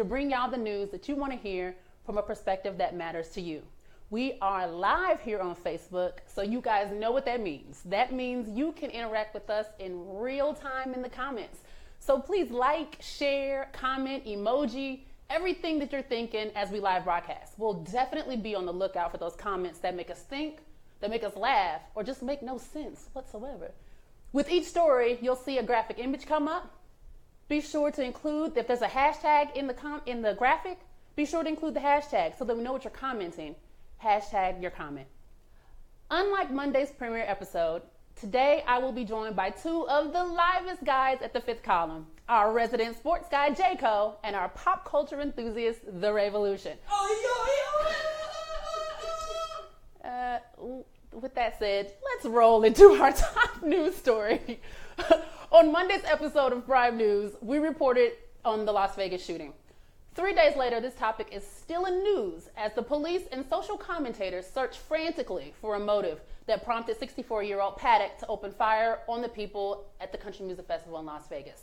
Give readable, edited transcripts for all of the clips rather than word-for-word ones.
to bring y'all the news that you want to hear from a perspective that matters to you. We are live here on Facebook, so you guys know what that means. That means you can interact with us in real time in the comments. So please like, share, comment, emoji, everything that you're thinking as we live broadcast. We'll definitely be on the lookout for those comments that make us think, that make us laugh, or just make no sense whatsoever. With each story, you'll see a graphic image come up. Be sure to include, if there's a hashtag in the graphic, be sure to include the hashtag so that we know what you're commenting. Hashtag your comment. Unlike Monday's premiere episode, today I will be joined by two of the livest guys at the Fifth Column, our resident sports guy, Jaco, and our pop culture enthusiast, The Revolution. With that said, let's roll into our top news story. On Monday's episode of Prime News, we reported on the Las Vegas shooting. 3 days later, this topic is still in news as the police and social commentators search frantically for a motive that prompted 64-year-old Paddock to open fire on the people at the Country Music Festival in Las Vegas.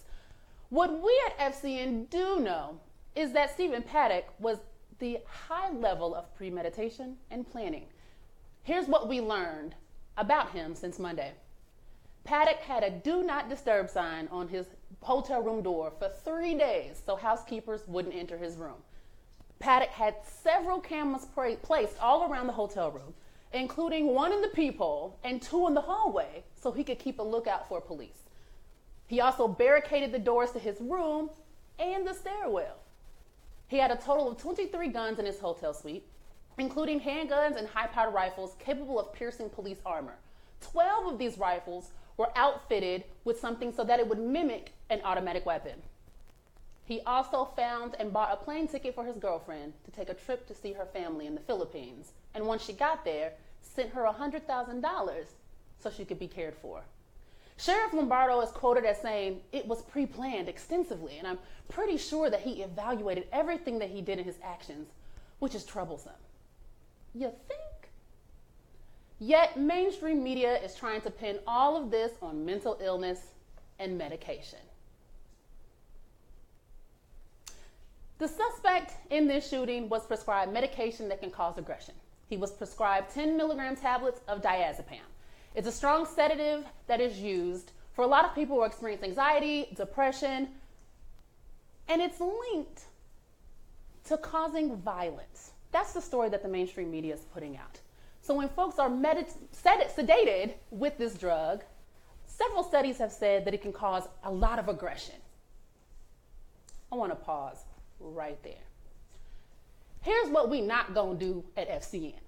What we at FCN do know is that Stephen Paddock was the high level of premeditation and planning. Here's what we learned about him since Monday. Paddock had a do not disturb sign on his hotel room door for 3 days so housekeepers wouldn't enter his room. Paddock had several cameras placed all around the hotel room, including one in the peephole and two in the hallway so he could keep a lookout for police. He also barricaded the doors to his room and the stairwell. He had a total of 23 guns in his hotel suite, including handguns and high-powered rifles capable of piercing police armor. 12 of these rifles were outfitted with something so that it would mimic an automatic weapon. He also found and bought a plane ticket for his girlfriend to take a trip to see her family in the Philippines, and once she got there, sent her $100,000 so she could be cared for. Sheriff Lombardo is quoted as saying it was pre-planned extensively, and I'm pretty sure that he evaluated everything that he did in his actions, which is troublesome. You think? Yet mainstream media is trying to pin all of this on mental illness and medication. The suspect in this shooting was prescribed medication that can cause aggression. He was prescribed 10 milligram tablets of diazepam. It's a strong sedative that is used for a lot of people who experience anxiety, depression, and it's linked to causing violence. That's the story that the mainstream media is putting out. So when folks are sedated with this drug, several studies have said that it can cause a lot of aggression. I want to pause right there. Here's what we not gonna do at FCN.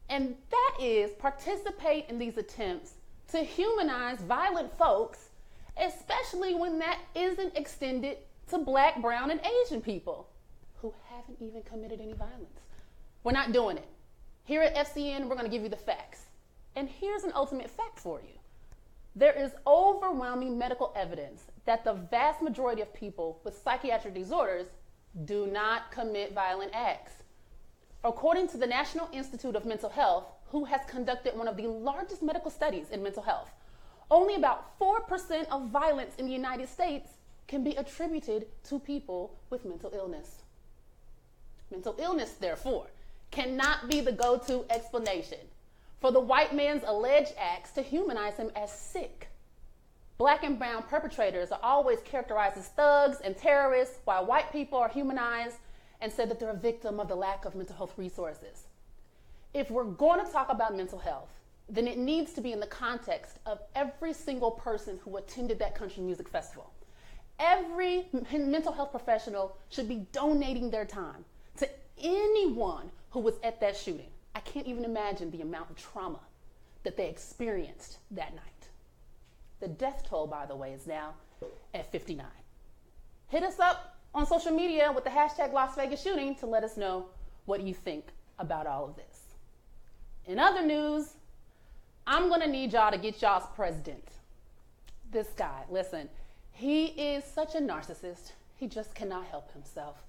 And that is participate in these attempts to humanize violent folks, especially when that isn't extended to Black, brown, and Asian people who haven't even committed any violence. We're not doing it. Here at FCN, we're going to give you the facts. And here's an ultimate fact for you. There is overwhelming medical evidence that the vast majority of people with psychiatric disorders do not commit violent acts. According to the National Institute of Mental Health, who has conducted one of the largest medical studies in mental health, only about 4% of violence in the United States can be attributed to people with mental illness. Mental illness, therefore, cannot be the go-to explanation for the white man's alleged acts to humanize him as sick. Black and brown perpetrators are always characterized as thugs and terrorists, while white people are humanized and said that they're a victim of the lack of mental health resources. If we're going to talk about mental health, then it needs to be in the context of every single person who attended that country music festival. Every mental health professional should be donating their time to anyone who was at that shooting. I can't even imagine the amount of trauma that they experienced that night. The death toll, by the way, is now at 59. Hit us up on social media with the hashtag Las Vegas shooting to let us know what you think about all of this. In other news, I'm gonna need y'all to get y'all's president. This guy, listen, he is such a narcissist. He just cannot help himself.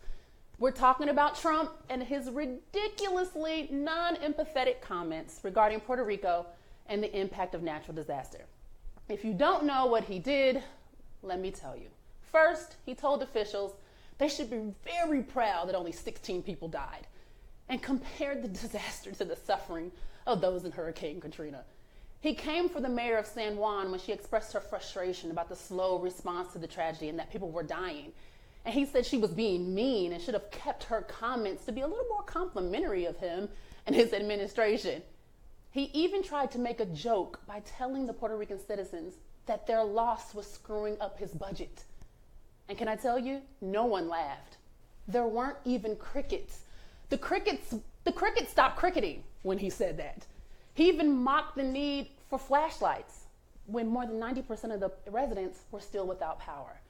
We're talking about Trump and his ridiculously non-empathetic comments regarding Puerto Rico and the impact of natural disaster. If you don't know what he did, let me tell you. First, he told officials They should be very proud that only 16 people died, and compared the disaster to the suffering of those in Hurricane Katrina. He came for the mayor of San Juan when she expressed her frustration about the slow response to the tragedy and that people were dying. And he said she was being mean and should have kept her comments to be a little more complimentary of him and his administration. He even tried to make a joke by telling the Puerto Rican citizens that their loss was screwing up his budget. And can I tell you, no one laughed. There weren't even crickets. The crickets stopped cricketing when he said that. He even mocked the need for flashlights when more than 90% of the residents were still without power.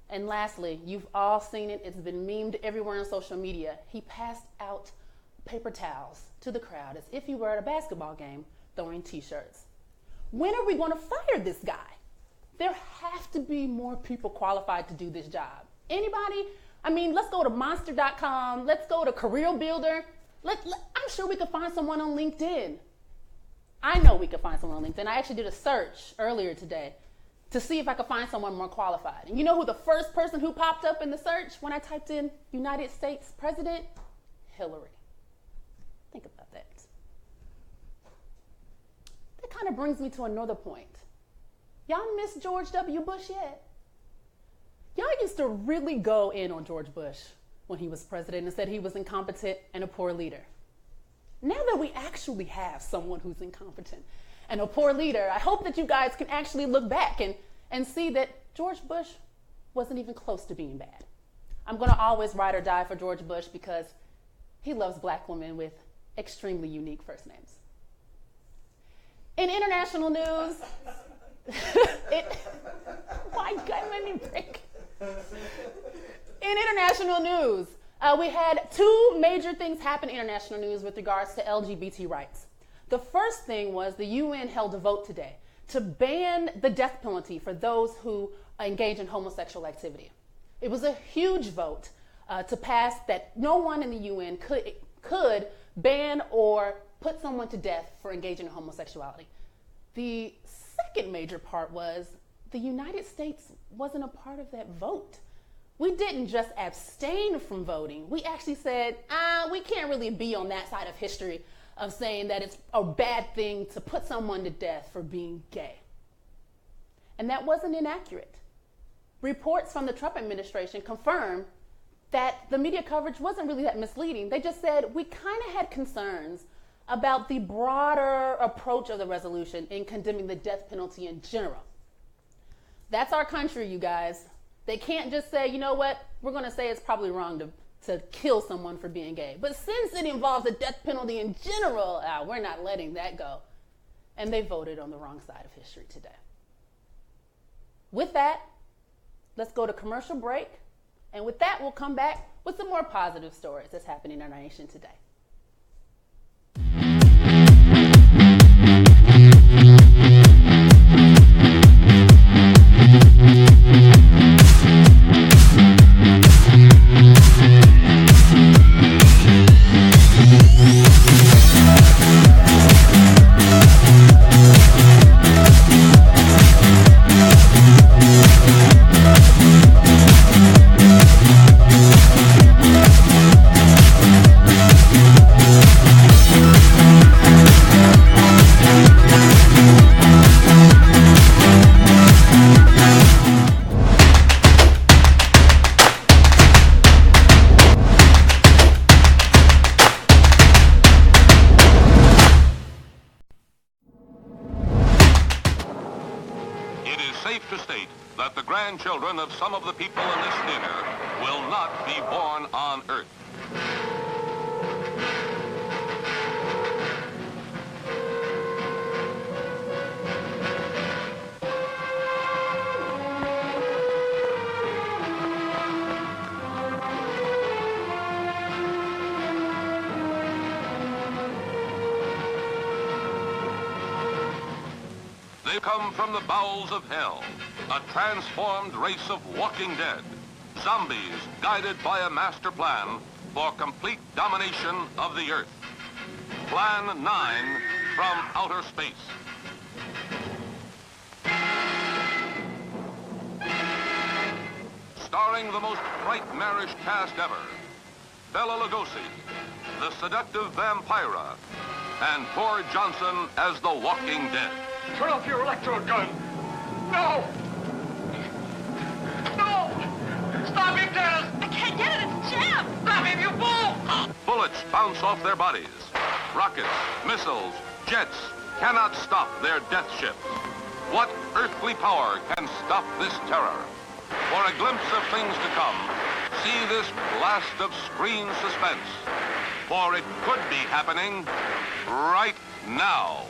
And lastly, you've all seen it. It's been memed everywhere on social media. He passed out paper towels to the crowd as if he were at a basketball game throwing t-shirts. When are we going to fire this guy? There have to be more people qualified to do this job. Anybody? I mean, let's go to monster.com. Let's go to Career Builder. I'm sure we could find someone on LinkedIn. I know we could find someone on LinkedIn. I actually did a search earlier today to see if I could find someone more qualified. And you know who the first person who popped up in the search when I typed in United States President? Hillary. Think about that. That kind of brings me to another point. Y'all miss George W. Bush yet? Y'all used to really go in on George Bush when he was president and said he was incompetent and a poor leader. Now that we actually have someone who's incompetent and a poor leader, I hope that you guys can actually look back and see that George Bush wasn't even close to being bad. I'm going to always ride or die for George Bush because he loves Black women with extremely unique first names. In international news, my God, let me break. In international news, we had two major things happen in international news with regards to LGBT rights. The first thing was the UN held a vote today to ban the death penalty for those who engage in homosexual activity. It was a huge vote to pass that no one in the UN could ban or put someone to death for engaging in homosexuality. The second major part was the United States wasn't a part of that vote. We didn't just abstain from voting. We actually said, we can't really be on that side of history of saying that it's a bad thing to put someone to death for being gay. And that wasn't inaccurate. Reports from the Trump administration confirmed that the media coverage wasn't really that misleading. They just said, we kind of had concerns about the broader approach of the resolution in condemning the death penalty in general. That's our country, you guys. They can't just say, you know what, we're going to say it's probably wrong to kill someone for being gay. But since it involves the death penalty in general, we're not letting that go. And they voted on the wrong side of history today. With that, let's go to commercial break. And with that, we'll come back with some more positive stories that's happening in our nation today. Grandchildren of some of the people in this dinner will not be born on Earth. They come from the bowels of hell, a transformed race of walking dead, zombies guided by a master plan for complete domination of the Earth. Plan 9 from outer space. Starring starring the most nightmarish cast ever. Bela Lugosi, the seductive Vampira, and Thor Johnson as the Walking Dead. Turn off your electro gun! No! No! Stop him, Dennis! I can't get it, it's jammed! Stop him, you fool! Bullets bounce off their bodies. Rockets, missiles, jets cannot stop their death ships. What earthly power can stop this terror? For a glimpse of things to come, see this blast of screen suspense. For it could be happening right now.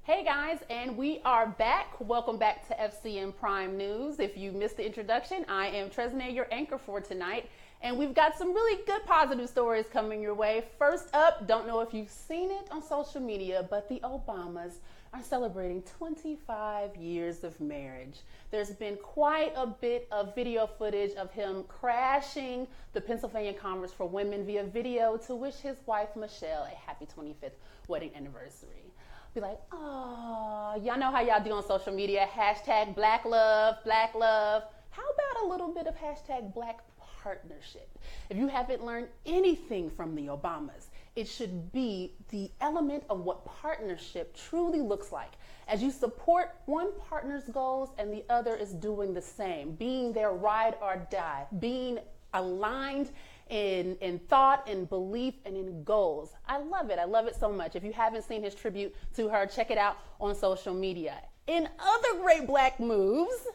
Hey guys, and we are back. Welcome back to FCN Prime News. If you missed the introduction, I am Tresnay, your anchor for tonight, and we've got some really good positive stories coming your way. First up, don't know if you've seen it on social media, but the Obamas are celebrating 25 years of marriage. There's been quite a bit of video footage of him crashing the Pennsylvania Congress for Women via video to wish his wife Michelle a happy 25th wedding anniversary. Be like, oh, y'all know how y'all do on social media, hashtag black love, black love. How about a little bit of hashtag black partnership? If you haven't learned anything from the Obamas, it should be the element of what partnership truly looks like. As you support one partner's goals and the other is doing the same, being their ride or die, being aligned in thought, in belief, and in goals. I love it. I love it so much. If you haven't seen his tribute to her, check it out on social media. In other great black moves,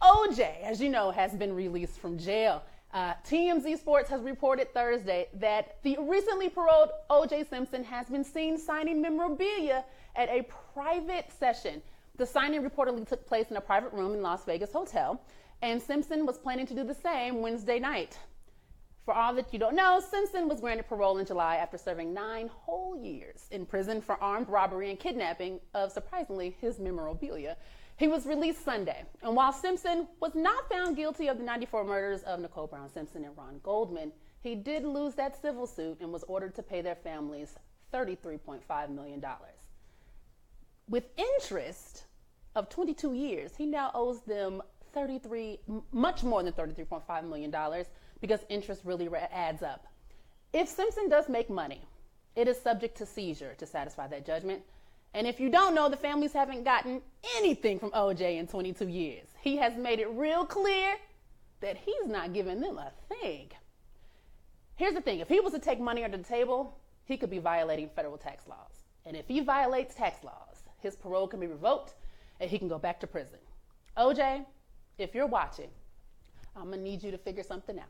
OJ, as you know, has been released from jail. TMZ Sports has reported Thursday that the recently paroled OJ Simpson has been seen signing memorabilia at a private session. The signing reportedly took place in a private room in Las Vegas hotel, and Simpson was planning to do the same Wednesday night. For all that you don't know, Simpson was granted parole in July after serving 9 whole years in prison for armed robbery and kidnapping of, surprisingly, his memorabilia. He was released Sunday, and while Simpson was not found guilty of the 94 murders of Nicole Brown Simpson and Ron Goldman, he did lose that civil suit and was ordered to pay their families $33.5 million. With interest of 22 years, he now owes them much more than $33.5 million, because interest really adds up. If Simpson does make money, it is subject to seizure to satisfy that judgment. And if you don't know, the families haven't gotten anything from OJ in 22 years. He has made it real clear that he's not giving them a thing. Here's the thing, if he was to take money under the table, he could be violating federal tax laws. And if he violates tax laws, his parole can be revoked and he can go back to prison. OJ, if you're watching, I'm gonna need you to figure something out.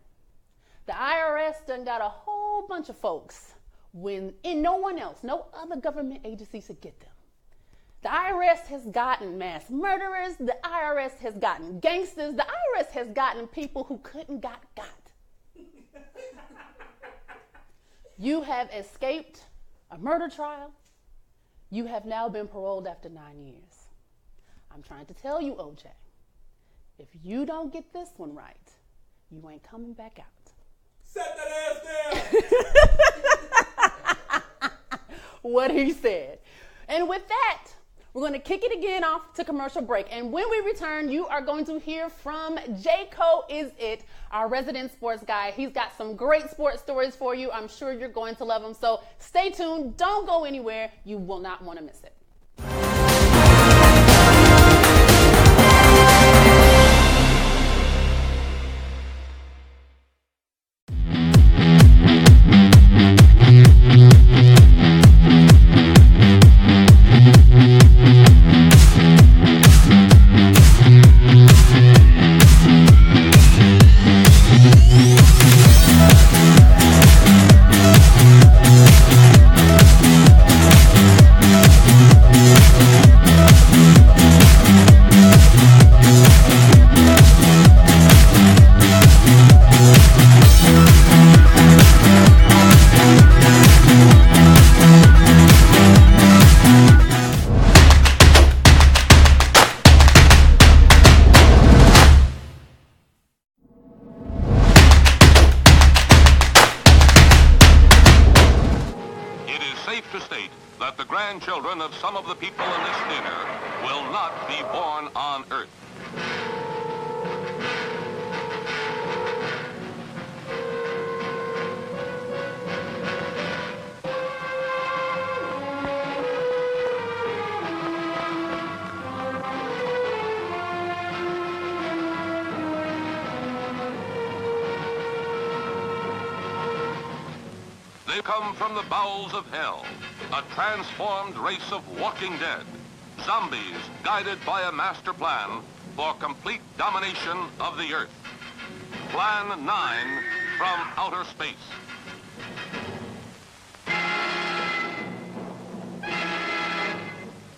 The IRS done got a whole bunch of folks when no one else, no other government agencies could get them. The IRS has gotten mass murderers. The IRS has gotten gangsters. The IRS has gotten people who couldn't got. You have escaped a murder trial. You have now been paroled after 9 years. I'm trying to tell you, OJ, if you don't get this one right, you ain't coming back out. Set that ass down! What he said. And with that, we're going to kick it again off to commercial break. And when we return, you are going to hear from Jayco Is It, our resident sports guy. He's got some great sports stories for you. I'm sure you're going to love them. So stay tuned. Don't go anywhere. You will not want to miss it. safe to state that the grandchildren of some of the people in this dinner will not be born on Earth. They come from the bowels of hell, a transformed race of walking dead, zombies guided by a master plan for complete domination of the Earth. Plan 9 from outer space.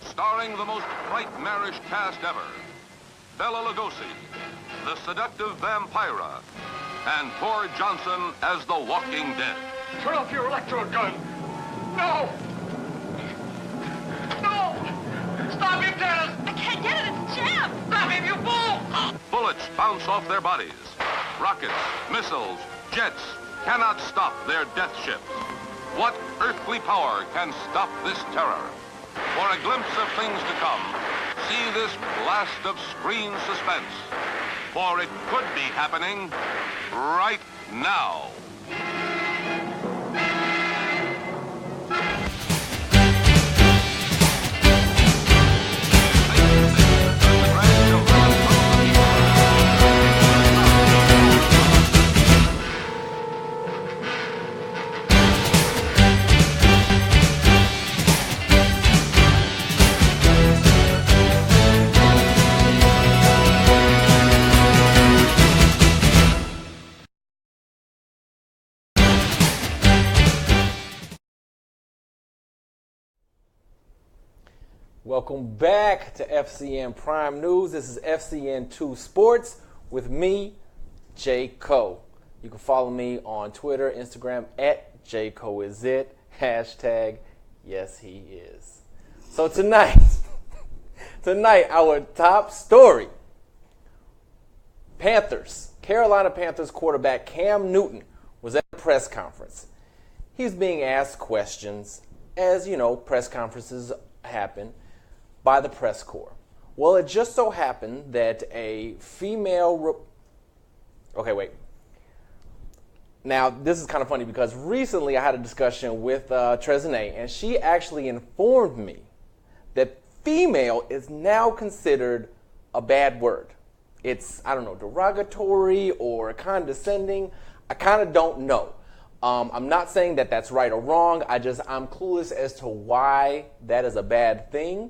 Starring the most nightmarish cast ever, Bela Lugosi, the seductive Vampira, and Thor Johnson as the Walking Dead. Turn off your electrode gun. No! No! Stop it, Dennis! I can't get it, it's jammed! Stop him, you fool! Bullets bounce off their bodies. Rockets, missiles, jets cannot stop their death ships. What earthly power can stop this terror? For a glimpse of things to come, see this blast of screen suspense. For it could be happening right now. Welcome back to FCN Prime News. This is FCN2 Sports with me, J. Co. You can follow me on Twitter, Instagram at JCoIsIt, hashtag yes he is. So tonight our top story, Carolina Panthers quarterback Cam Newton was at a press conference. He's being asked questions, as you know, press conferences happen, by the press corps. Well, it just so happened that a female... Now, this is kind of funny because recently I had a discussion with Tresene, and she actually informed me that female is now considered a bad word. It's, I don't know, derogatory or condescending. I kind of don't know. I'm not saying that that's right or wrong. I'm clueless as to why that is a bad thing.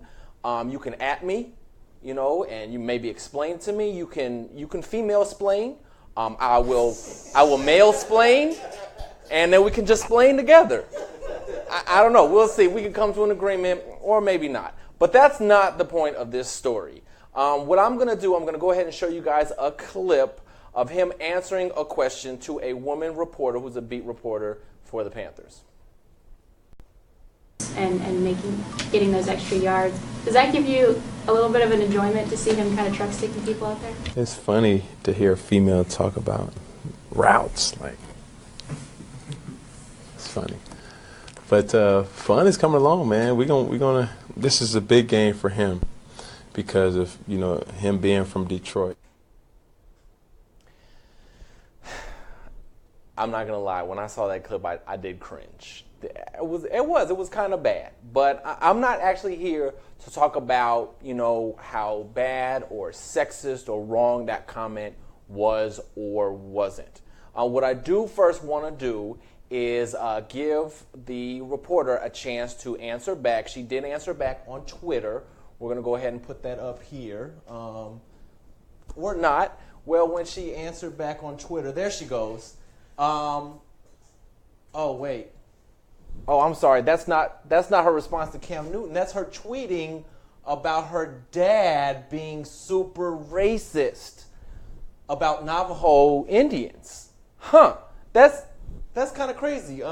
You can at me, and you maybe explain to me. You can female splain. I will male splain, and then we can just splain together. I don't know. We'll see. We can come to an agreement, or maybe not. But that's not the point of this story. What I'm going to do, I'm going to go ahead and show you guys a clip of him answering a question to a woman reporter who's a beat reporter for the Panthers. And getting those extra yards. Does that give you a little bit of an enjoyment to see him kind of truck sticking people out there? It's funny to hear a female talk about routes. It's funny. But fun is coming along, man. We're gonna. This is a big game for him because of him being from Detroit. I'm not gonna lie. When I saw that clip, I did cringe. It was kind of bad. But I'm not actually here to talk about how bad or sexist or wrong that comment was or wasn't. What I do first want to do is give the reporter a chance to answer back. She did answer back on Twitter. We're gonna go ahead and put that up here, or not. Well, when she answered back on Twitter, there she goes. Oh wait. Oh, I'm sorry. That's not her response to Cam Newton. That's her tweeting about her dad being super racist about Navajo Indians. Huh. That's kind of crazy.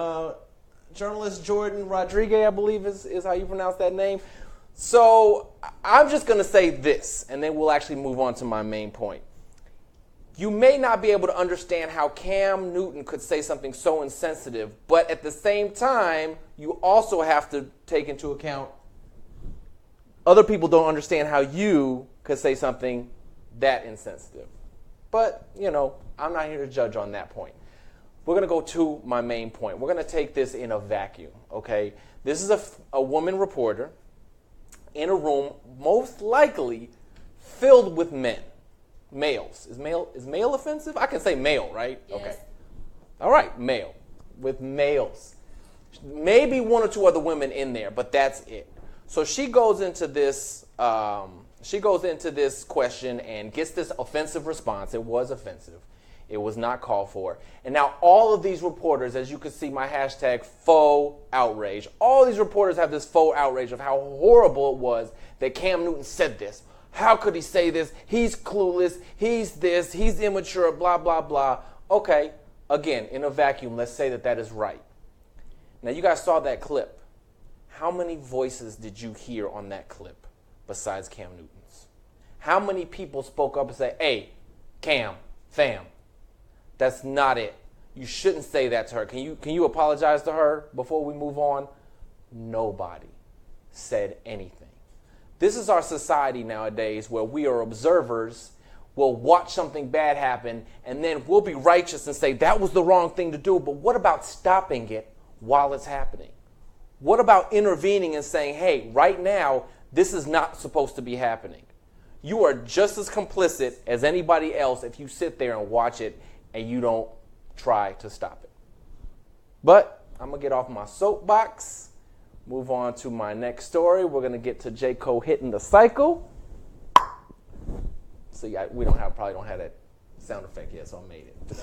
Journalist Jordan Rodriguez, I believe is how you pronounce that name. So I'm just going to say this, and then we'll actually move on to my main point. you may not be able to understand how Cam Newton could say something so insensitive, but at the same time, you also have to take into account other people don't understand how you could say something that insensitive. But, I'm not here to judge on that point. We're going to go to my main point. We're going to take this in a vacuum, okay? This is a woman reporter in a room most likely filled with men. Males. Is male offensive? I can say male, right? Yes. Okay. All right, male. With males. Maybe one or two other women in there, but that's it. So she goes into this question and gets this offensive response. It was offensive. It was not called for. And now all of these reporters, as you can see my hashtag faux outrage, all these reporters have this faux outrage of how horrible it was that Cam Newton said this. How could he say this? He's clueless. He's this. He's immature, blah, blah, blah. Okay, again, in a vacuum, let's say that is right. Now, you guys saw that clip. How many voices did you hear on that clip besides Cam Newton's? How many people spoke up and say, hey, Cam, fam, that's not it. You shouldn't say that to her. Can you apologize to her before we move on? Nobody said anything. This is our society nowadays where we are observers, we'll watch something bad happen, and then we'll be righteous and say that was the wrong thing to do, but what about stopping it while it's happening? What about intervening and saying, hey, right now, this is not supposed to be happening? You are just as complicit as anybody else if you sit there and watch it and you don't try to stop it. But I'm going to get off my soapbox. Move on to my next story. We're going to get to J. Cole hitting the cycle. So we probably don't have that sound effect yet, so I made it.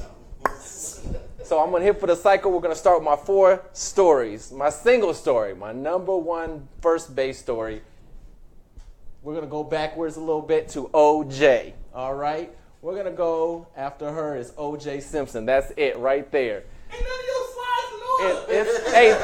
So I'm going to hit for the cycle. We're going to start with my 4 stories. My single story, my number 1 first base story. We're going to go backwards a little bit to OJ. All right? We're going to go after her is OJ Simpson. That's it right there. Ain't none of your slides in order.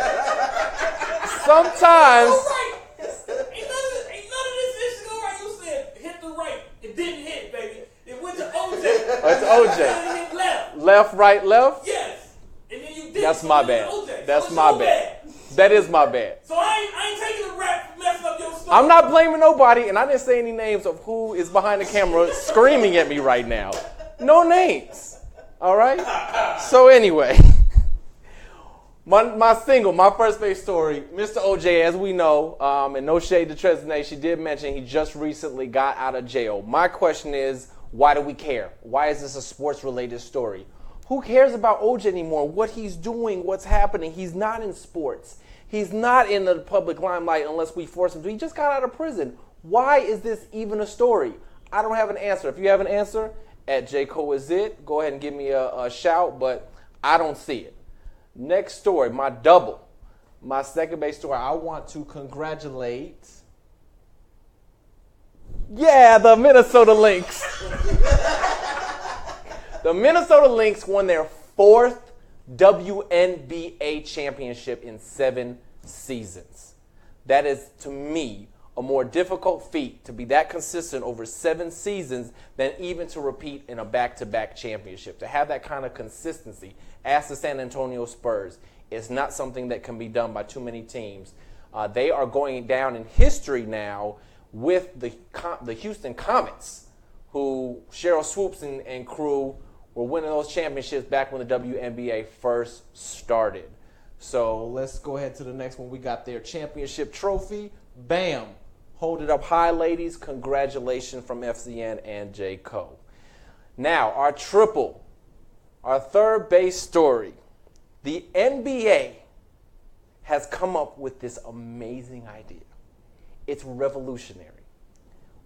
Sometimes. Right. Ain't none of this shit go right. You said hit the right. It didn't hit, baby. It went to OJ. It's OJ. It hit left. Left, right, left? Yes. And then you did. That's my bad. OJ. That's So my it's your bad. That is my bad. So I ain't taking the rap for messing up your story. I'm not blaming nobody, and I didn't say any names of who is behind the camera screaming at me right now. No names. All right? So anyway, my first base story, Mr. OJ, as we know, and no shade to Tresnay, she did mention he just recently got out of jail. My question is, why do we care? Why is this a sports-related story? Who cares about OJ anymore? What he's doing, what's happening? He's not in sports. He's not in the public limelight unless we force him to. He just got out of prison. Why is this even a story? I don't have an answer. If you have an answer, at J. Cole is it. Go ahead and give me a shout, but I don't see it. Next story, my double. My second base story, I want to congratulate, the Minnesota Lynx. The Minnesota Lynx won their 4th WNBA championship in 7 seasons. That is, to me, a more difficult feat to be that consistent over 7 seasons than even to repeat in a back-to-back championship. To have that kind of consistency, ask the San Antonio Spurs, is not something that can be done by too many teams. They are going down in history now with the Houston Comets, who Cheryl Swoops and crew were winning those championships back when the WNBA first started. So let's go ahead to the next one. We got their championship trophy. Bam. Hold it up high, ladies. Congratulations from FCN and J. Cole. Now, our triple, our third base story. The NBA has come up with this amazing idea. It's revolutionary.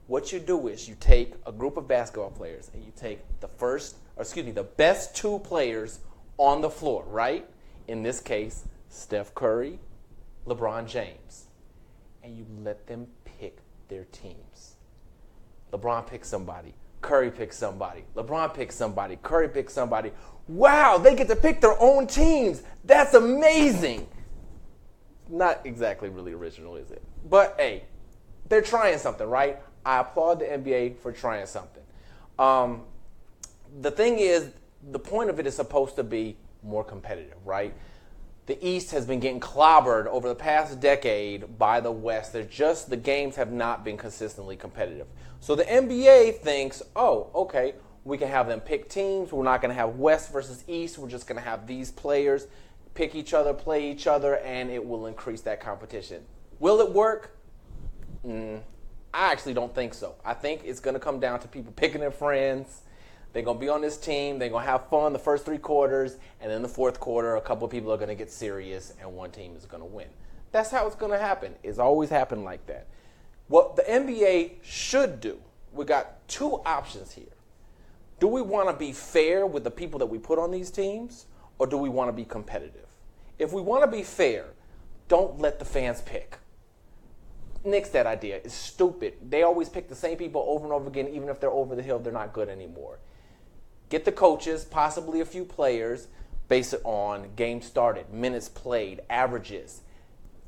What you do is you take a group of basketball players and you take the best 2 players on the floor, right? In this case, Steph Curry, LeBron James. And you let them pick their teams. LeBron picks somebody. Curry picks somebody. LeBron picks somebody. Curry picks somebody. Wow, they get to pick their own teams. That's amazing. Not exactly really original, is it? But, hey, they're trying something, right? I applaud the NBA for trying something. the thing is, the point of it is supposed to be more competitive, right? The East has been getting clobbered over the past decade by the West. The games have not been consistently competitive. So the NBA thinks, oh, okay, we can have them pick teams. We're not going to have West versus East. We're just going to have these players pick each other, play each other, and it will increase that competition. Will it work? I actually don't think so. I think it's going to come down to people picking their friends. They're going to be on this team. They're going to have fun the first 3 quarters, and then the fourth quarter, a couple of people are going to get serious, and one team is going to win. That's how it's going to happen. It's always happened like that. What the NBA should do, we got 2 options here. Do we want to be fair with the people that we put on these teams, or do we want to be competitive? If we want to be fair, don't let the fans pick. Nix that idea. It's stupid. They always pick the same people over and over again, even if they're over the hill, they're not good anymore. Get the coaches, possibly a few players, base it on games started, minutes played, averages.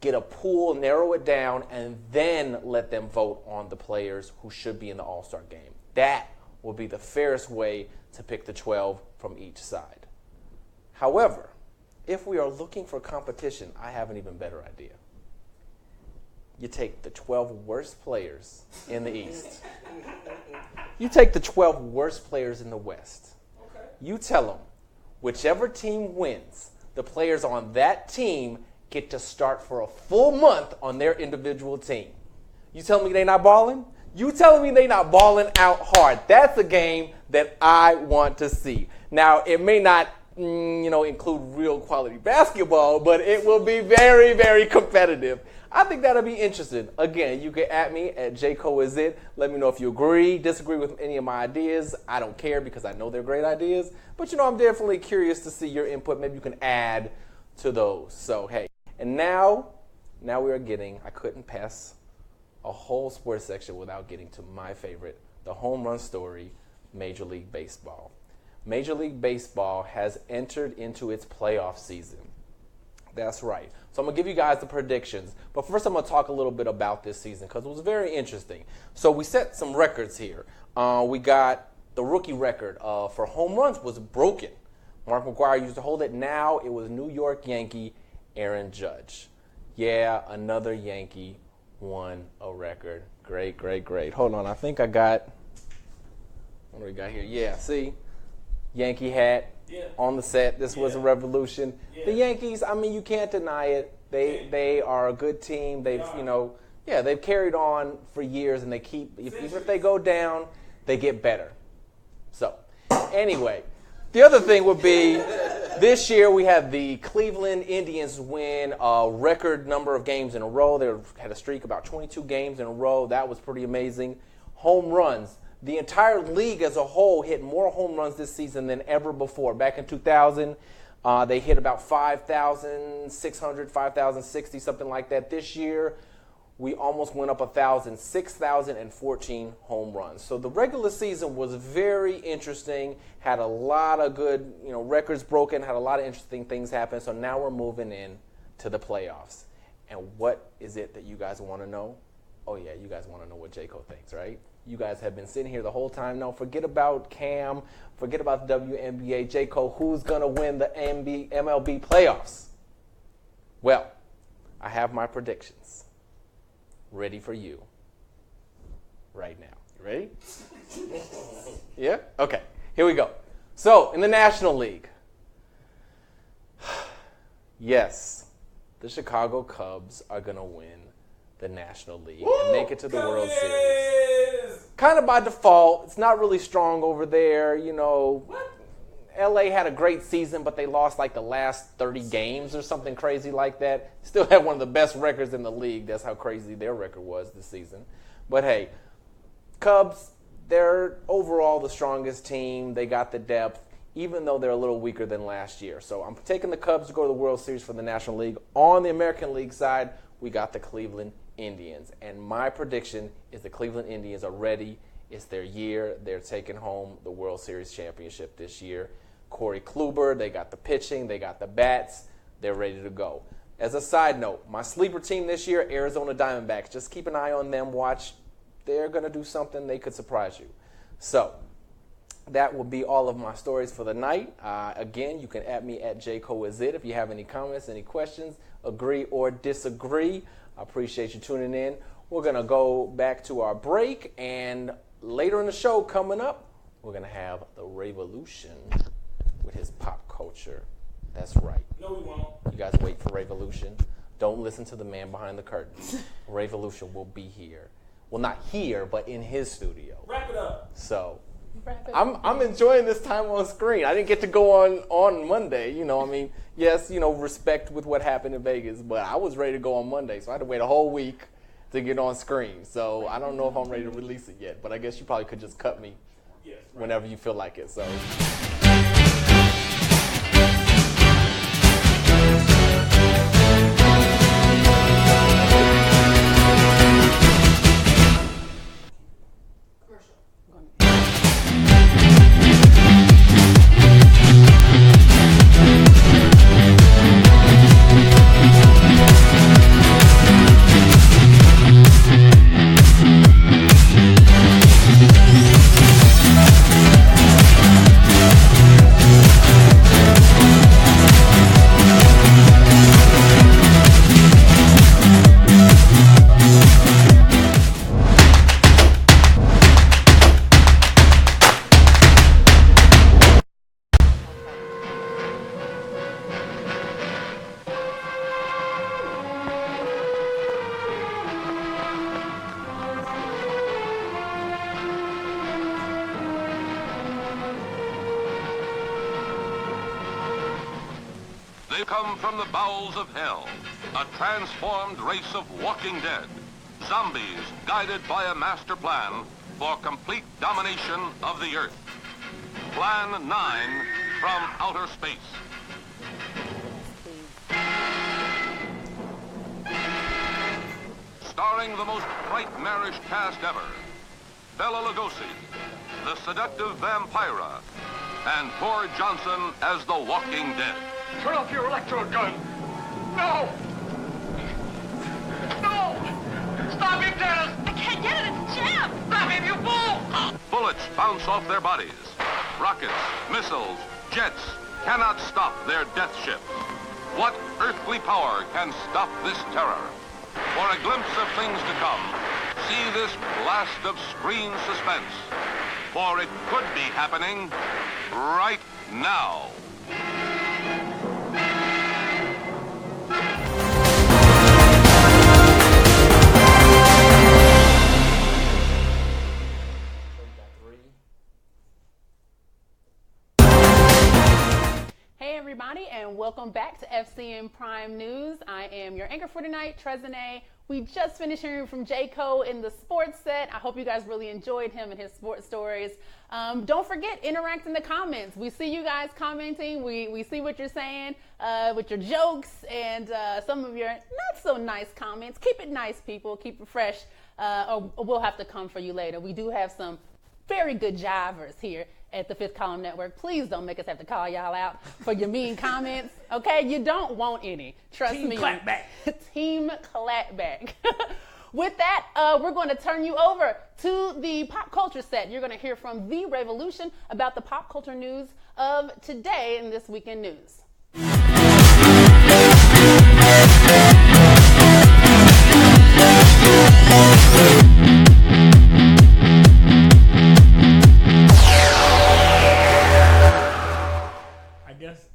Get a pool, narrow it down, and then let them vote on the players who should be in the All-Star game. That will be the fairest way to pick the 12 from each side. However, if we are looking for competition, I have an even better idea. You take the 12 worst players in the East. You take the 12 worst players in the West. Okay. You tell them, whichever team wins, the players on that team get to start for a full month on their individual team. You telling me they not balling? You telling me they not balling out hard? That's a game that I want to see. Now, it may not include real quality basketball, but it will be very, very competitive. I think that'll be interesting. Again, you can at me at JCoIsIt. Let me know if you agree, disagree with any of my ideas. I don't care because I know they're great ideas. But, I'm definitely curious to see your input. Maybe you can add to those. So, hey. And now we are getting, I couldn't pass a whole sports section without getting to my favorite, the home run story, Major League Baseball. Major League Baseball has entered into its playoff season. That's right. So I'm going to give you guys the predictions. But first I'm going to talk a little bit about this season because it was very interesting. So we set some records here. We got the rookie record for home runs was broken. Mark McGwire used to hold it. Now it was New York Yankee Aaron Judge. Yeah, another Yankee won a record. Great, great, great. Hold on. I think I got, what do we got here? Yeah, see? Yankee hat on the set. This was a revolution. Yeah. The Yankees, you can't deny it. They are a good team. They've, they've carried on for years, and they keep, even if they go down, they get better. So, anyway, the other thing would be this year we had the Cleveland Indians win a record number of games in a row. They had a streak about 22 games in a row. That was pretty amazing. Home runs. The entire league as a whole hit more home runs this season than ever before. Back in 2000, they hit about 5,600, 5,060, something like that. This year, we almost went up 1,000, 6,014 home runs. So the regular season was very interesting, had a lot of good, records broken, had a lot of interesting things happen. So now we're moving in to the playoffs. And what is it that you guys want to know? Oh, yeah, you guys want to know what J-Co thinks, right? You guys have been sitting here the whole time. No, forget about Cam. Forget about the WNBA. J-Co, who's going to win the MLB Playoffs? Well, I have my predictions ready for you right now. You ready? Yeah? Okay, here we go. So, in the National League, yes, the Chicago Cubs are going to win the National League and make it to the World Series. Kind of by default. It's not really strong over there. LA had a great season, but they lost like the last 30 games or something crazy like that. Still had one of the best records in the league. That's how crazy their record was this season. But hey, Cubs, they're overall the strongest team. They got the depth, even though they're a little weaker than last year. So I'm taking the Cubs to go to the World Series for the National League. On the American League side, we got the Cleveland Indians. And my prediction is the Cleveland Indians are ready. It's their year. They're taking home the World Series championship this year. Corey Kluber, they got the pitching, they got the bats. They're ready to go. As a side note, my sleeper team this year, Arizona Diamondbacks. Just keep an eye on them. Watch. They're going to do something. They could surprise you. So, that will be all of my stories for the night. Again, you can at me at jcoisit if you have any comments, any questions, agree or disagree. I appreciate you tuning in. We're going to go back to our break, and later in the show coming up, we're going to have the Revolution with his pop culture. That's right. No, we won't. You guys wait for Revolution. Don't listen to the man behind the curtains. Revolution will be here. Well, not here, but in his studio. Wrap it up. So I'm enjoying this time on screen. I didn't get to go on Monday. Yes, respect with what happened in Vegas, but I was ready to go on Monday, so I had to wait a whole week to get on screen. So I don't know if I'm ready to release it yet, but I guess you probably could just cut me whenever you feel like it. So. They come from the bowels of hell, a transformed race of walking dead, zombies guided by a master plan for complete domination of the earth. Plan 9 from outer space. Starring the most nightmarish cast ever, Bela Lugosi, the seductive Vampira, and Thor Johnson as the Walking Dead. Turn off your electrode gun. No! No! Stop it, Dennis! I can't get it, it's jammed! Stop him, you fool! Bullets bounce off their bodies. Rockets, missiles, jets cannot stop their death ships. What earthly power can stop this terror? For a glimpse of things to come, see this blast of screen suspense. For it could be happening right now. Hey everybody, and welcome back to FCN Prime News. I am your anchor for tonight, Trezene. We just finished hearing from J. Cole in the sports set. I hope you guys really enjoyed him and his sports stories. Don't forget, interact in the comments. We see you guys commenting. We see what you're saying with your jokes and some of your not so nice comments. Keep it nice, people. Keep it fresh, or we'll have to come for you later. We do have some very good jivers here at the Fifth Column Network. Please don't make us have to call y'all out for your mean comments, okay? You don't want any. Trust me. Team clapback. Team clapback. With that, we're going to turn you over to the pop culture set. You're going to hear from The Revolution about the pop culture news of today in This Week in News.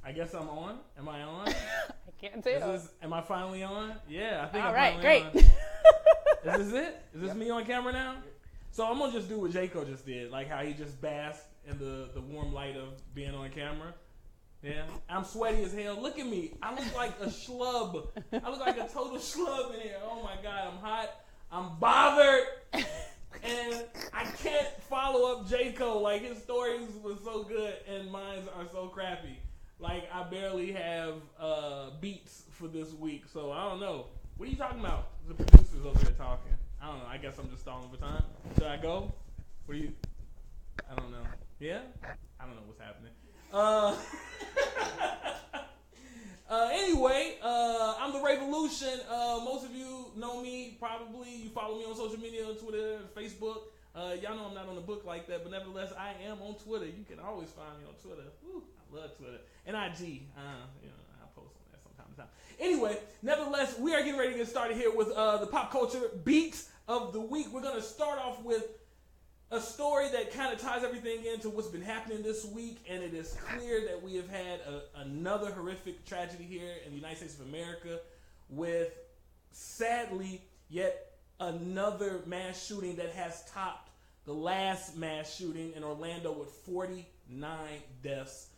I guess I'm on. Am I on? I can't tell. Am I finally on? Yeah, I think All I'm right, finally great. on. Is this it? Is this me on camera now? So I'm going to just do what Jaco just did, like how he just basked in the warm light of being on camera. Yeah, I'm sweaty as hell. Look at me. I look like a schlub. I look like a total schlub in here. Oh my God, I'm hot. I'm bothered. And I can't follow up Jaco. Like, his stories were so good and mine are so crappy. Like, I barely have beats for this week, so I don't know. What are you talking about? The producers over there talking. I don't know. I guess I'm just stalling for time. Should I go? What are you? I don't know. Yeah? I don't know what's happening. Anyway, I'm the Revolution. Most of you know me, probably. You follow me on social media, on Twitter, Facebook. Y'all know I'm not on the book like that, but nevertheless, I am on Twitter. You can always find me on Twitter. Woo, I love Twitter. And IG. I post on that from time to time. Anyway, nevertheless, we are getting ready to get started here with the pop culture beats of the week. We're going to start off with a story that kind of ties everything into what's been happening this week, and it is clear that we have had another horrific tragedy here in the United States of America with, sadly, yet another mass shooting that has topped the last mass shooting in Orlando with 49 deaths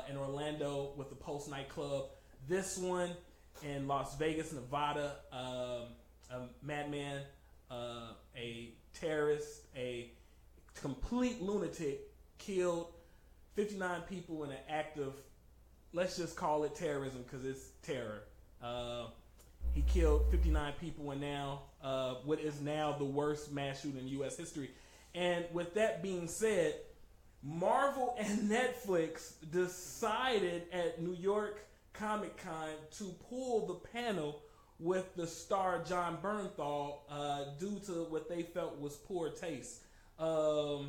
in Orlando with the Pulse nightclub. This one in Las Vegas, Nevada, a madman, a terrorist, a complete lunatic killed 59 people in an act of, let's just call it terrorism because it's terror. He killed 59 people in now what is now the worst mass shooting in U.S. history. And with that being said, Marvel and Netflix decided at New York Comic Con to pull the panel with the star John Bernthal due to what they felt was poor taste. Do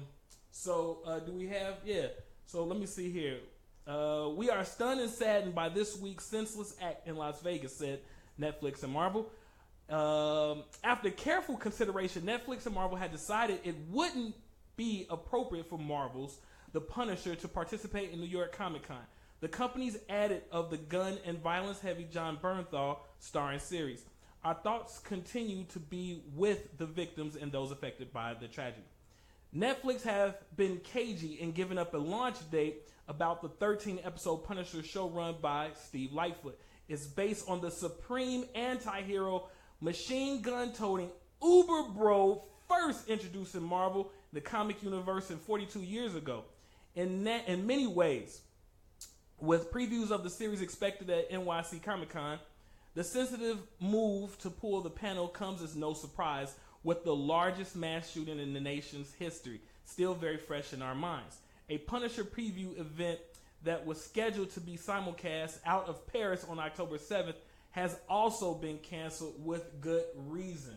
we have? Yeah. So let me see here. We are stunned and saddened by this week's senseless act in Las Vegas, said Netflix and Marvel. After careful consideration, Netflix and Marvel had decided it wouldn't be appropriate for Marvel's The Punisher to participate in New York Comic Con. The companies added of the gun and violence-heavy John Bernthal starring series. Our thoughts continue to be with the victims and those affected by the tragedy. Netflix have been cagey in giving up a launch date about the 13-episode Punisher show run by Steve Lightfoot. It's based on the supreme anti-hero, machine gun-toting uber bro first introduced in Marvel, the comic universe, 42 years ago. In many ways, with previews of the series expected at NYC Comic Con, the sensitive move to pull the panel comes as no surprise, with the largest mass shooting in the nation's history still very fresh in our minds. A Punisher preview event that was scheduled to be simulcast out of Paris on October 7th has also been canceled with good reason.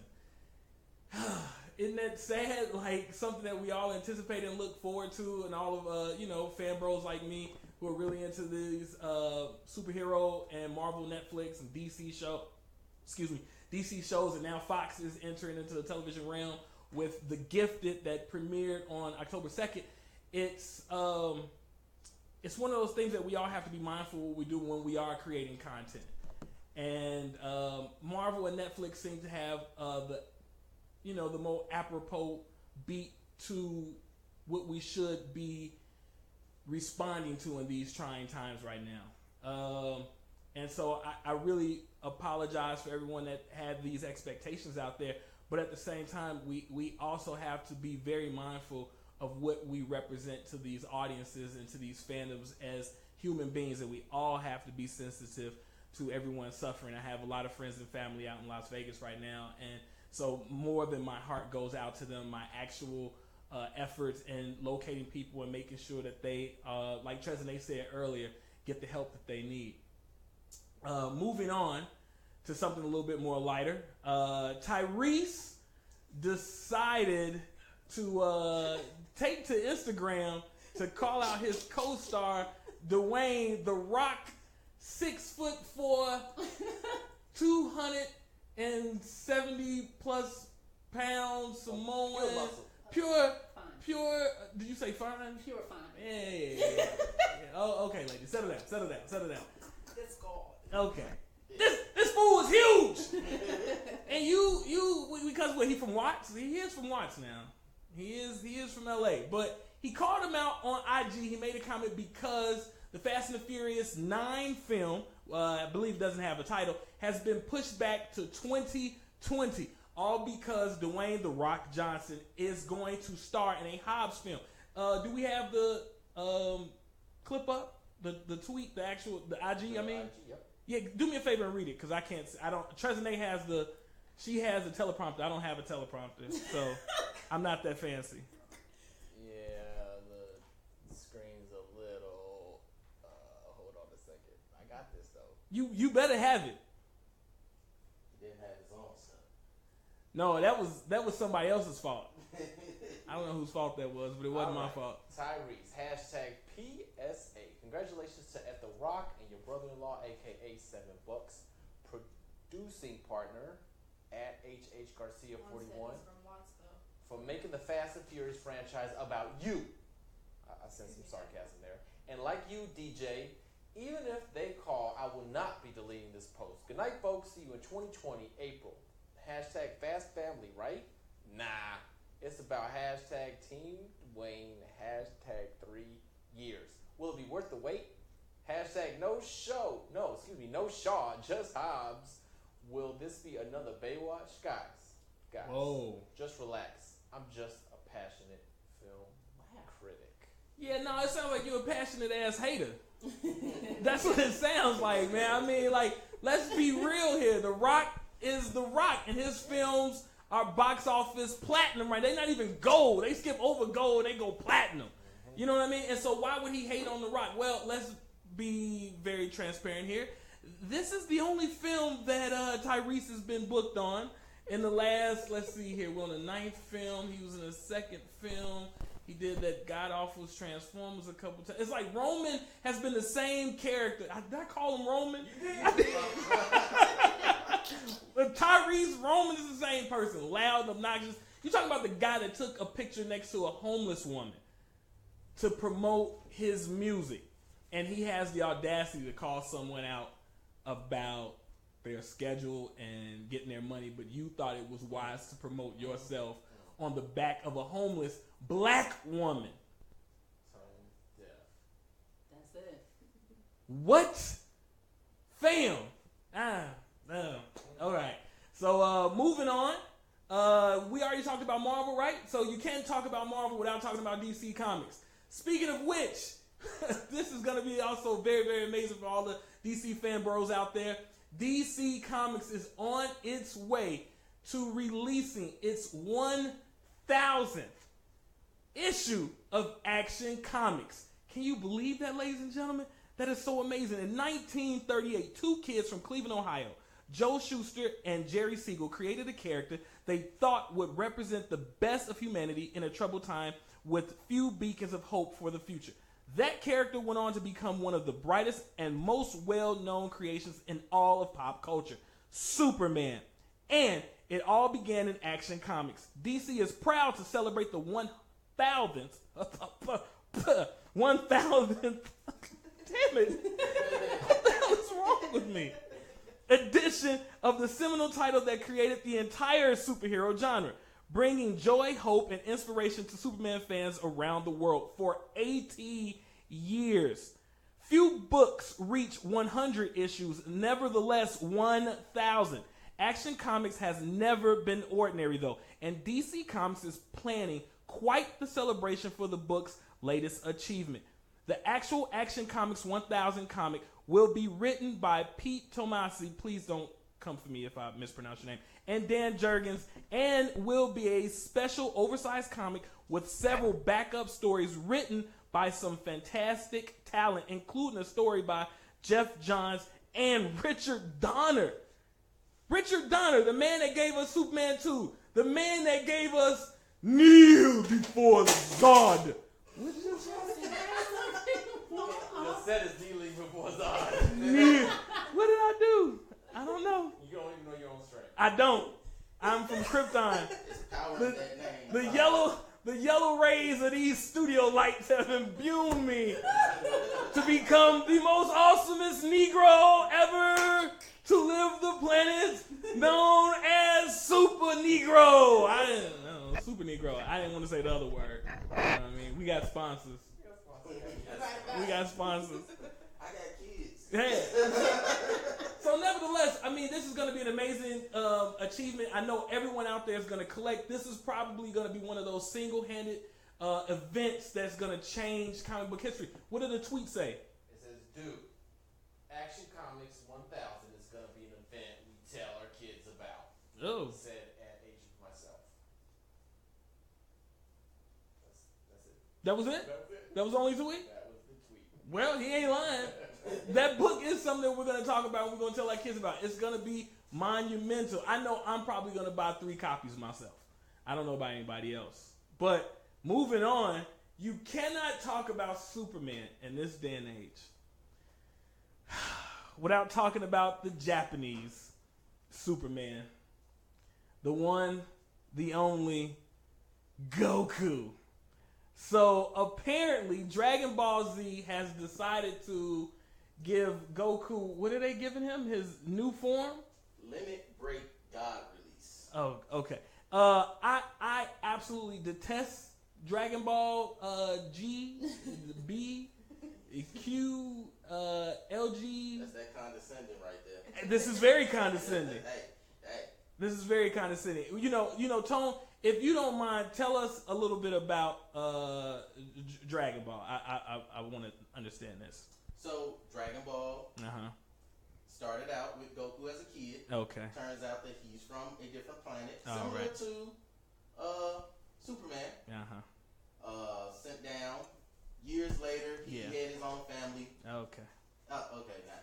Isn't that sad? Like something that we all anticipate and look forward to, and all of fan bros like me who are really into these superhero and Marvel, Netflix, and DC shows, and now Fox is entering into the television realm with The Gifted that premiered on October 2nd. It's one of those things that we all have to be mindful of what we do when we are creating content. And Marvel and Netflix seem to have the more apropos beat to what we should be responding to in these trying times right now. And so I really apologize for everyone that had these expectations out there. But at the same time, we also have to be very mindful of what we represent to these audiences and to these fandoms as human beings, and we all have to be sensitive to everyone suffering. I have a lot of friends and family out in Las Vegas right now, and so more than my heart goes out to them, my actual efforts in locating people and making sure that they, like Tresnay said earlier, get the help that they need. Moving on to something a little bit more lighter, Tyrese decided to take to Instagram to call out his co-star Dwayne "The Rock" 6'4", 270 plus pounds Samoan, pure. Did you say fine? Pure fine. Yeah. Oh, okay, ladies, settle down. It's gone. Okay. This fool is huge. And you because what, he from Watts? He is from Watts now. He is from LA. But he called him out on IG. He made a comment because the Fast and the Furious 9 film, I believe doesn't have a title, has been pushed back to 2020. All because Dwayne "The Rock" Johnson is going to star in a Hobbs film. Do we have the clip up? The tweet, the IG, I mean? Yep. Yeah, do me a favor and read it, because I can't, Tresnay has the teleprompter. I don't have a teleprompter, so I'm not that fancy. Yeah, the screen's a little, hold on a second. I got this, though. You better have it. He didn't have his own stuff. No, that was somebody else's fault. I don't know whose fault that was, but it wasn't my fault. Tyrese, hashtag PSA. Congratulations to At The Rock and your brother-in-law, a.k.a. $7, producing partner at HH Garcia 41 for making the Fast and Furious franchise about you. I sense some sarcasm there. And like you, DJ, even if they call, I will not be deleting this post. Good night, folks. See you in 2020, April. Hashtag Fast Family, right? Nah. It's about hashtag Team Dwayne, hashtag 3 years. Will it be worth the wait? Hashtag no Shaw, just Hobbs. Will this be another Baywatch? Guys, Whoa. Just relax. I'm just a passionate film critic. Yeah, no, it sounds like you're a passionate ass hater. That's what it sounds like, man. I mean, like, let's be real here. The Rock is The Rock, and his films are box office platinum, right? They're not even gold. They skip over gold, they go platinum. You know what I mean? And so why would he hate on The Rock? Well, let's be very transparent here. This is the only film that Tyrese has been booked on. In the last, let's see here, we're on the 9th film. He was in the 2nd film. He did that god-awful Transformers a couple times. It's like Roman has been the same character. Did I call him Roman? I did. But Tyrese, Roman is the same person. Loud, obnoxious. You're talking about the guy that took a picture next to a homeless woman to promote his music. And he has the audacity to call someone out about their schedule and getting their money, but you thought it was wise to promote yourself on the back of a homeless black woman. That's it. What? Fam. All right. So moving on. We already talked about Marvel, right? So you can't talk about Marvel without talking about DC Comics. Speaking of which, this is going to be also very, very amazing for all the DC fan bros out there. DC Comics is on its way to releasing its 1,000th issue of Action Comics. Can you believe that, ladies and gentlemen? That is so amazing. In 1938, 2 kids from Cleveland, Ohio, Joe Shuster and Jerry Siegel, created a character they thought would represent the best of humanity in a troubled time with few beacons of hope for the future. That character went on to become one of the brightest and most well-known creations in all of pop culture, Superman. And it all began in Action Comics. DC is proud to celebrate the 1,000th, 1,000th, damn it, what the hell is wrong with me? Edition of the seminal title that created the entire superhero genre, bringing joy, hope, and inspiration to Superman fans around the world for 80 years. Few books reach 100 issues, nevertheless 1,000. Action Comics has never been ordinary, though, and DC Comics is planning quite the celebration for the book's latest achievement. The actual Action Comics 1,000 comic will be written by Pete Tomasi. Please don't come for me if I mispronounce your name. And Dan Jurgens, and will be a special oversized comic with several backup stories written by some fantastic talent, including a story by Jeff Johns and Richard Donner. Richard Donner, the man that gave us Superman 2, the man that gave us Kneel Before God. What did you say? The set is kneeling before Zod. What did I do? I don't know. You don't even know your own strength. I don't. I'm from Krypton. Power in that name. The yellow rays of these studio lights have imbued me to become the most awesomest Negro ever to live the planet, known as Super Negro. I didn't know, Super Negro. I didn't want to say the other word. You know what I mean? We got sponsors. We got sponsors. I got kids. Hey. So nevertheless, I mean, this is going to be an amazing achievement. I know everyone out there is going to collect. This is probably going to be one of those single-handed events that's going to change comic book history. What did the tweet say? It says, dude, Action Comics 1,000 is going to be an event we tell our kids about. Oh. Said at Age of Myself. That's it. That was it? That was the only tweet? That was the tweet. Well, he ain't lying. That book is something that we're going to talk about. We're going to tell our kids about. It's going to be monumental. I know I'm probably going to buy 3 copies myself. I don't know about anybody else. But Moving on, you cannot talk about Superman in this day and age without talking about the Japanese Superman. The one, the only, Goku. So apparently Dragon Ball Z has decided to give Goku, what are they giving him? His new form? Limit Break God release. Oh, okay. I absolutely detest Dragon Ball G, B, Q, LG. That's that condescending right there. This is very condescending. Hey. This is very condescending. You know, Tone, if you don't mind, tell us a little bit about Dragon Ball. I want to understand this. So, Dragon Ball started out with Goku as a kid. Okay. Turns out that he's from a different planet, All similar right. to Superman. Sent down. Years later, he had his own family. Okay. Okay, now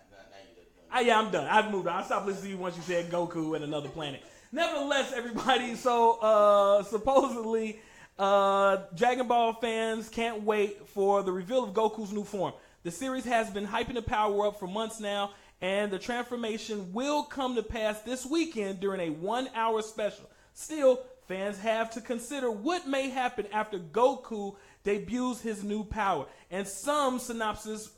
you're done. Yeah, I'm done. I've moved on. I stopped listening to you once you said Goku and another planet. Nevertheless, everybody, so supposedly Dragon Ball fans can't wait for the reveal of Goku's new form. The series has been hyping the power up for months now, and the transformation will come to pass this weekend during a 1-hour special. Still, fans have to consider what may happen after Goku debuts his new power. And some synopsis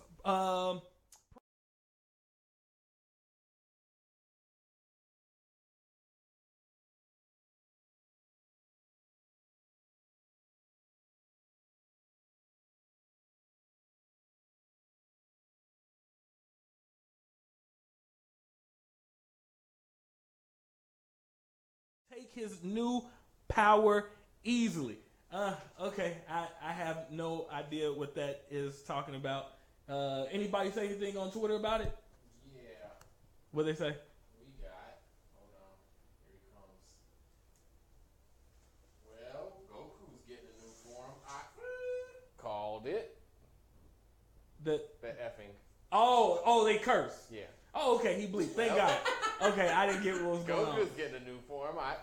take his new power easily. Okay, I have no idea what that is talking about. Anybody say anything on Twitter about it? Yeah. What they say? We got. Hold on. Here he comes. Well, Goku's getting a new form. I called it. The effing. Oh, they curse. Yeah. Oh, okay, he bleeped. Thank God. Okay, I didn't get what was going on. Goku's getting a new form. I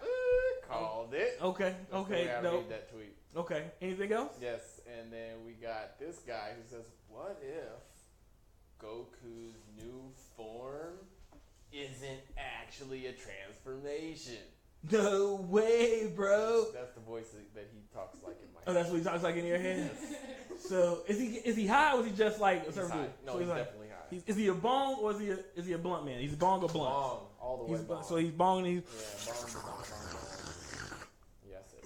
called it. Okay, That's the way I no. read that tweet. Okay, anything else? Yes, and then we got this guy who says, "What if Goku's new form isn't actually a transformation?" No way, bro. That's the voice that he talks like in my Oh, head. that's what he talks like in your head. So is he high or is he just like a certain high. dude? No, So he's like- definitely high. Is he a bong or is he a blunt man? He's a bong or blunt? Bong, all the way bong. So he's bong and he's. Yeah, bong. Yes, it.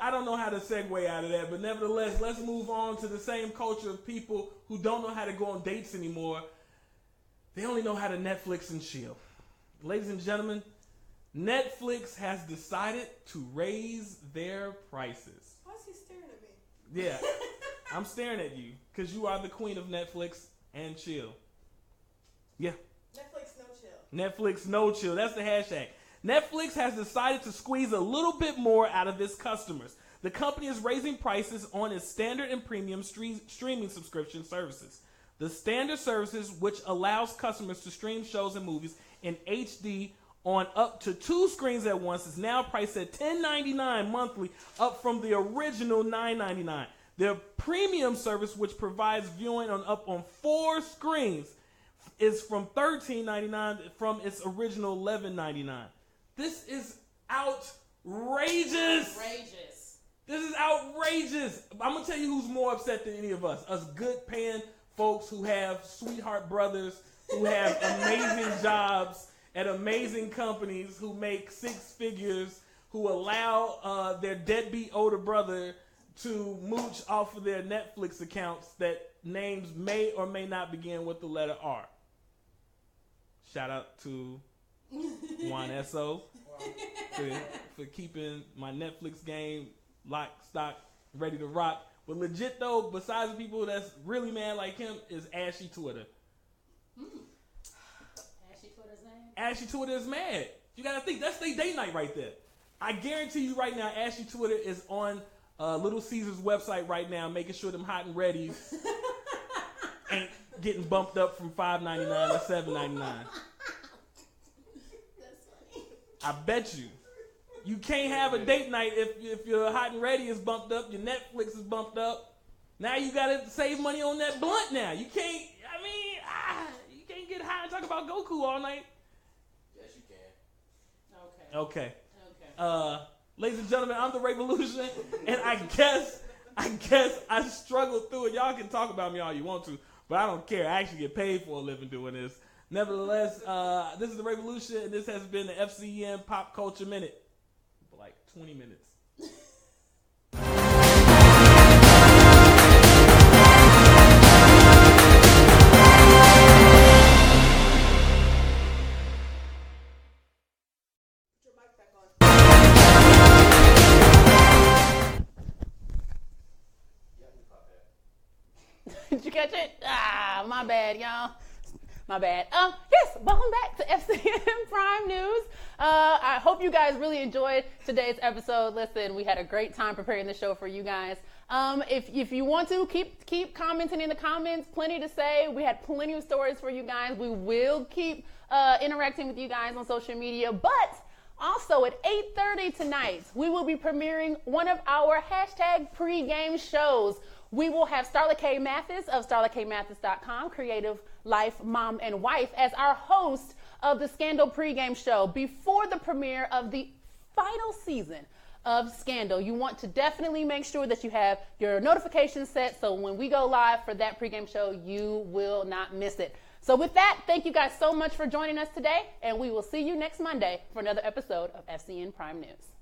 I don't know how to segue out of that, but nevertheless, let's move on to the same culture of people who don't know how to go on dates anymore. They only know how to Netflix and chill. Ladies and gentlemen, Netflix has decided to raise their prices. Why is he staring at me? Yeah, I'm staring at you because you are the queen of Netflix and chill. Yeah. Netflix no chill. Netflix no chill. That's the hashtag. Netflix has decided to squeeze a little bit more out of its customers. The company is raising prices on its standard and premium streaming subscription services. The standard services, which allows customers to stream shows and movies in HD on up to 2 screens at once, is now priced at $10.99 monthly, up from the original $9.99. Their premium service, which provides viewing on 4 screens, is from $13.99 from its original $11.99. This is outrageous. This is outrageous. I'm going to tell you who's more upset than any of us. Us good paying folks who have sweetheart brothers, who have amazing jobs at amazing companies, who make 6 figures, who allow their deadbeat older brother to mooch off of their Netflix accounts that names may or may not begin with the letter R. Shout out to Juan Esso for keeping my Netflix game lock, stock, ready to rock. But legit though, besides the people that's really mad like him, is Ashy Twitter. Ashy Twitter's name? Ashy Twitter is mad. You gotta think, that's their date night right there. I guarantee you right now, Ashy Twitter is on Little Caesar's website right now, making sure them hot and ready ain't getting bumped up from $5.99 to $7.99. That's funny. I bet you. You can't have a date night if your hot and ready is bumped up, your Netflix is bumped up. Now you gotta save money on that blunt now. You can't, you can't get high and talk about Goku all night. Yes, you can. Okay. Ladies and gentlemen, I'm the Revolution, and I guess I struggled through it. Y'all can talk about me all you want to, but I don't care. I actually get paid for a living doing this. Nevertheless, this is the Revolution, and this has been the FCN Pop Culture Minute. For like 20 minutes. Did you catch it? My bad, y'all. My bad. Yes, welcome back to FCN Prime News. I hope you guys really enjoyed today's episode. Listen, we had a great time preparing the show for you guys. If you want to, keep commenting in the comments. Plenty to say. We had plenty of stories for you guys. We will keep interacting with you guys on social media. But also at 8:30 tonight, we will be premiering one of our hashtag pregame shows. We will have Starla K. Mathis of StarlaKMathis.com, Creative Life Mom and Wife, as our host of the Scandal pregame show before the premiere of the final season of Scandal. You want to definitely make sure that you have your notifications set so when we go live for that pregame show, you will not miss it. So with that, thank you guys so much for joining us today, and we will see you next Monday for another episode of FCN Prime News.